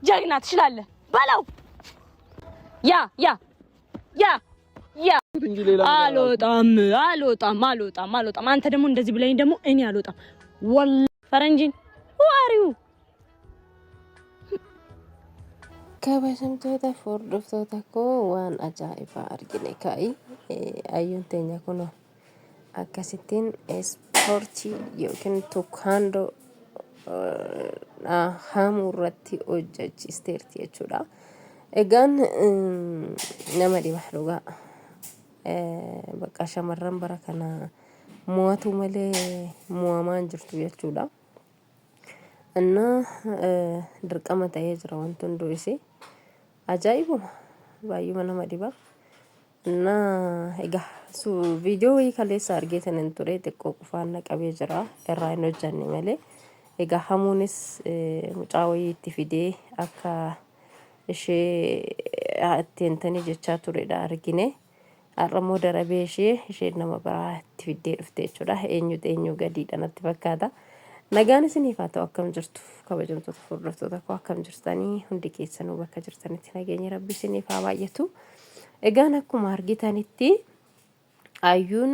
ጀግና ትችላለህ በለው። አልወጣም። አንተ ደግሞ እንደዚህ ብለኝ ደግሞ እኔ አልወጣም። ወላሂ ፈረንጂን ዋሪው kabajamtoota hordoftoota koo waan ajaa'ibaa argine kaa'i ayyoon teenya kun akkasittiin ispoortii yookiin tukaandoo haamuu irratti hojjechiisteerti jechuudha. Egaan nama dhiba dhugaa bakka shamarran bara kana mo'atu malee mo'amaan jirtu jechuudha. እና ድርቀማ ta'ee jira wanti hunduu isii ajaa'ibuma baay'ee nama dhiba. እና egaa viidiyoo wayii kaleessa argeetan hin ture xiqqoo qufaan naqabee jira irraa hin hojjanne malee egaa hamuunis mucaa wayii itti fidee akka ishee attentanii jechaa turedha argine. Har'ammoo darabee ishee nama biraa itti fiddee dhufte jechuudha. Eenyu gadiidha natti fakkaata. Nagaan isiniif haa ta'u akkam jirtu kabajamtoota hordoftoota koo akkam jirtanii hundi keessanuu bakka jirtanitti nageenyi rabbi isiniif haa baay'atu. Egaan akkuma argitanitti ayyuun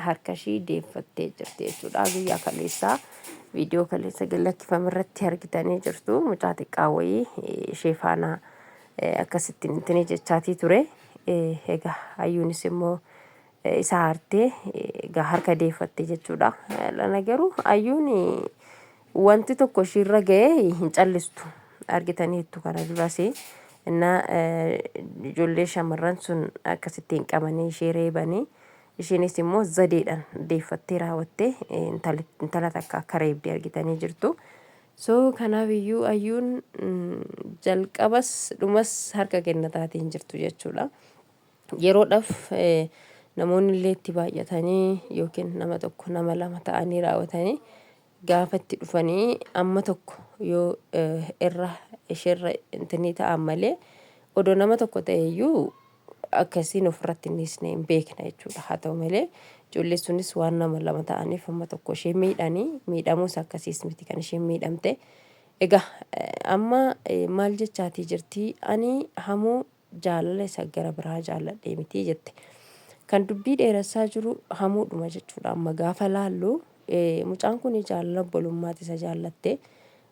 harka ishii deeffattee jirti jechuudha. Guyyaa kaleessaa viidiyoo kaleessa lakkifame irratti argitanii jirtu. Mucaa xiqqaa wayii ishee faana akkasittiin intini jechaatii ture. Egaa ayyuunis immoo isa hartee egaa harka deeffattee jechuudha. Lana garuu ayyuun wanti tokko ishirra ga'ee hin callistu argitaniittu kana durasi እና ijoollee shamarran sun akkasittiin qabanii ishee reebanii isheenis immoo zadeedhaan deeffattee raawwattee intala takka akka reebdee argitanii jirtu. So kanaaf iyyuu ayyuun jalqabas dhumas harka kennataatiin jirtu jechuudha. Yeroodhaaf namoonni illee itti baay'atanii yookiin nama tokko nama lama ta'anii raawwatanii gaafa itti dhufanii amma tokko yoo irra isheerra intini ta'an malee odoo nama tokko ta'e iyyuu akkasiin ofirratti nisnee hin beekna jechuudha. Haa ta'u malee ijoollee sunis waan nama lama ta'aniif amma tokko ishee miidhamuus akkasiis miti kan isheen miidhamte. Egaa amma maal jechaatii jirti ani hamuu jaalala isa gara biraa jaalladhee miti jette. Kan dubbii dheeressaa jiru hamuudhuma jechuudha. Amma gaafa laallu mucaan kun jaalala obbolummaati isa jaallattee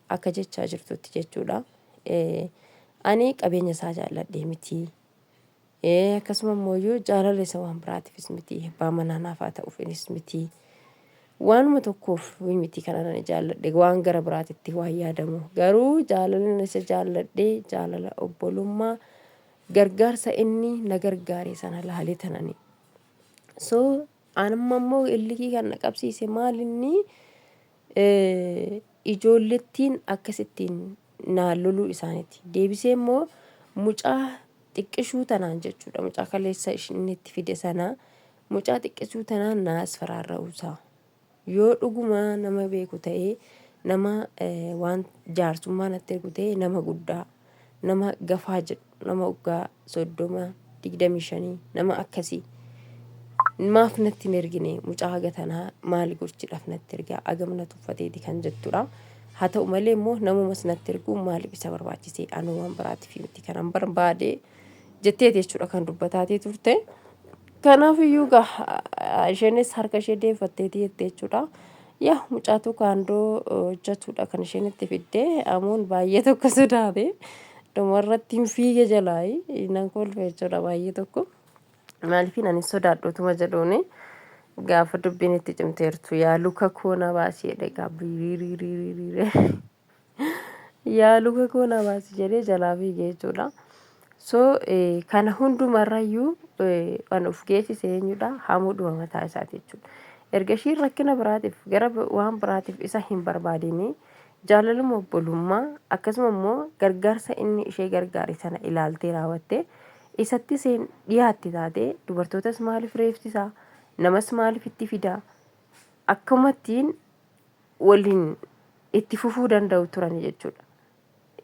akka jechaa jirtutti jechuudha. Ani qabeenya isaa jaalladhee miti. Akkasuma immoo jaalala isa waan biraatiifis miti. Abbaa manaa naaf haa ta'uufis miti. Waanuma tokkoof miti kana jaalladhe waan gara biraatitti waan yaadamu. Garuu jaalala isa jaalladhee jaalala obbolummaa gargaarsa inni na gargaare sana laalee tanani. So anamma immoo illikii kan na qabsiise maal inni ijoollettiin akkasittiin naalloluu isaaniiti. Deebisee immoo mucaa xiqqishuu tanaan jechuudha. Mucaa kaleessa inni itti fide sana mucaa xiqqishuu tanaan naas faraarra'uusaa. Yoo dhuguma nama beeku ta'ee nama waan jaarsummaa natti ergu ta'ee nama guddaa nama gafaa jedhu nama waggaa 30-25 nama akkasii. Maaf natti hin ergine mucaa haga tanaa maali gochuudhaaf natti ergaa agamna tuffateeti kan jettudha. Haa ta'u malee immoo namumas natti ergu maaliif isa barbaachisee anu waan biraatiif miti kanan barbaade jetteeti jechuudha kan dubbataatii turte. Kanaaf iyyuu isheenis harka ishee deeffatteeti jettee jechuudha. Yaa mucaatu kaandoo hojjetuudha kan isheen itti fiddee amuun baay'ee tokko sodaate dhumarratti hin fiige jalaayi nan kolfe jechuudha baay'ee tokko. Maaliifin ani sodaadhotuma jedhuuni gaafa dubbiin itti cimteertu yaa luka koo na baasii jedhe gaabbii yaa luka koo na baasii jedhee jalaa fiige jechuudha. So kana hundumarrayyuu waan of geessise eenyudha hamuudhuma mataa isaati jechuudha. Erga ishiin rakkina biraatiif gara waan biraatiif isa hin barbaadini jaalaluma obbolummaa akkasuma immoo gargaarsa inni ishee gargaare sana ilaaltee raawwattee isatti seen dhiyaatti taatee dubartootas maaliif reefsisaa namas maaliif itti fidaa akkumattiin waliin itti fufuu danda'u turan jechuudha.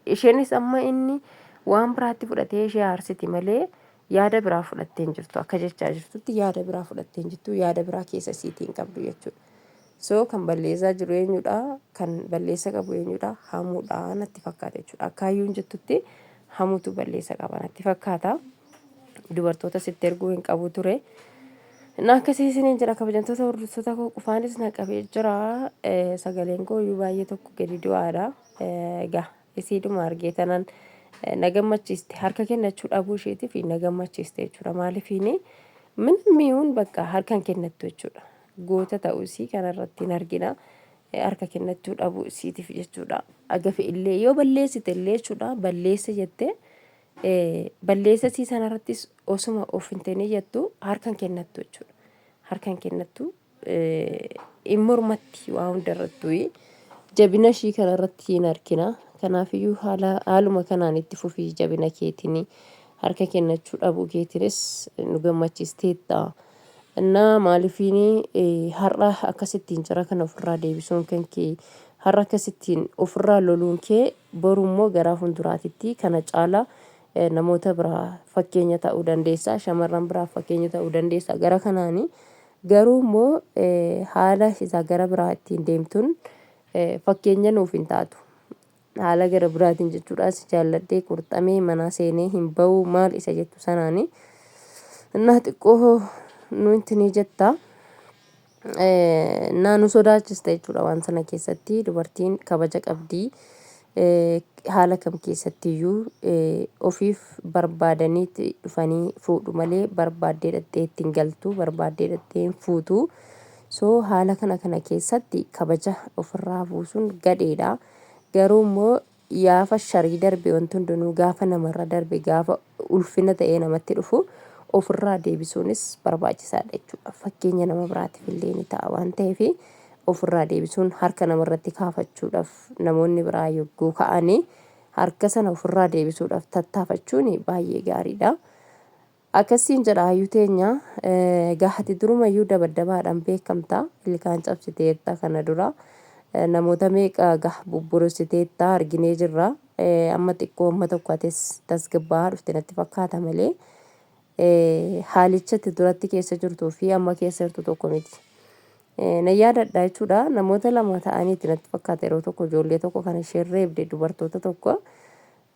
Isheenis amma inni waan biraatti fudhatee ishee aarsiti malee yaada biraa fudhattee hin jirtu akka jechaa jirtutti yaada biraa fudhattee hin jirtu yaada biraa keessa siitiin qabdu jechuudha. So kan balleessaa jiru eenyudha? Kan balleessa qabu eenyudha? Hamuudha natti fakkaata jechuudha. Akkaayyuun jettutti hamuutu balleessa qaba natti fakkaata. Dubartoota sitti erguu hin qabu ture. Na akkasii isiniin jedha kabajamtoota hordoftoota koo qufaanis na qabee jira. Sagaleen koo iyyuu baay'ee tokko gadi du'aadha. Egaa isiidhuma argee tanan na gammachiiste harka kennachuu dhabuu isheetiif na gammachiiste jechuudha. Maaliifiini mi'uun bakka harkaan kennattu jechuudha. Goota ta'uusii kanarratti hin argina. Harka kennachuu dhabuu isiitiif jechuudha. Agafe illee yoo balleessite illee jechuudha. Balleessa jettee balleessa sii sanarrattis osuma of hin ta'in jettu harkaan kennattu jechuudha. Harkaan kennattu hin mormatti waa hundarrattuu jabina ishii kanarratti hin argina. Kanaafiyyuu haaluma kanaan itti fufii jabina keetiin harka kennachuu dhabuu keetiinis nu gammachiisteetta. Innaa maaliifiini har'a akkasittiin jara kana ofirraa deebisuun kan kee har'a akkasittiin ofirraa loluun kee borummoo gara fuulduraatitti kana caalaa namoota biraa fakkeenya ta'uu dandeessa. Shamarran biraa fakkeenya ta'uu dandeessa. Gara kanaanii garuu immoo haala isaa gara biraa ittiin deemtuun fakkeenya nuuf hin taatu. Haala gara biraatiin jechuudhaas jaalladhee qurxamee mana seenee hin ba'u maal isa jettu sanaanii innaa xiqqoo nuti ni jetta. Naannoo sodaachista jechuudha waan sana keessatti dubartiin kabaja qabdii. Haala kam keessattiyyuu ofiif barbaadanii dhufanii fuudhu malee barbaaddee dhattee ittiin galtu barbaaddee dhattee hin fuutu. So haala kana keessatti kabaja ofirraa buusuun gadheedha. Garuu immoo yaafa sharii darbe wanti hundinuu gaafa namarra darbe gaafa ulfina ta'ee namatti dhufu ofirraa deebisuunis barbaachisaadha jechuudha. Fakkeenya nama biraatiif illee ni ta'a waan ta'eef ofirraa deebisuun harka namarratti kaafachuudhaaf namoonni biraa yogguu ka'anii harka sana ofirraa deebisuudhaaf tattaafachuun baay'ee gaariidha. Akkasiin jedha hayyuu teenya gaahati durumayyuu dabaddabaadhaan beekamta. Ilkaan cabsiteetta kana dura namoota meeqa bubbursiteetta arginee jirra. Amma xiqqoo amma tokko ates tasgabbaa dhufte natti fakkaata malee haalichatti duratti keessa jirtuu fi amma keessa jirtu tokko miti. Na yaadadha jechuudha. Namoota lama ta'aniiti natti fakkaata yeroo tokko ijoollee tokko kan isheen reebde dubartoota tokko.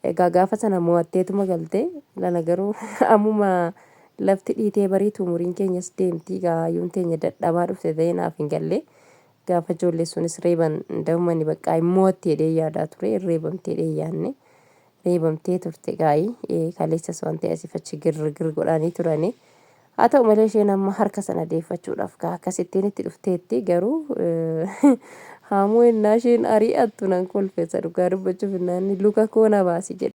Egaa gaafa sana mo'atteetuma galte lana garuu ammuma lafti dhiitee bariitu umuriin keenyas deemti gaayyuun teenya dadhabaa dhufte ta'ee naaf hin galle. Gaafa ijoollee sunis reeban daa'imman bakka mo'attee dee yaadaa ture reebamtee dee yaanne reebamtee turte gaayii kaleessas waan ta'e asii fachi girgir godhanii turani. Haa ta'u malee isheen amma harka sana deeffachuudhaaf akkasittiin itti dhufteetti garuu haamuu innaa isheen ari'attu nan kolfeessa dhugaa dubbachuuf innaan luka koo na baasi jedhe.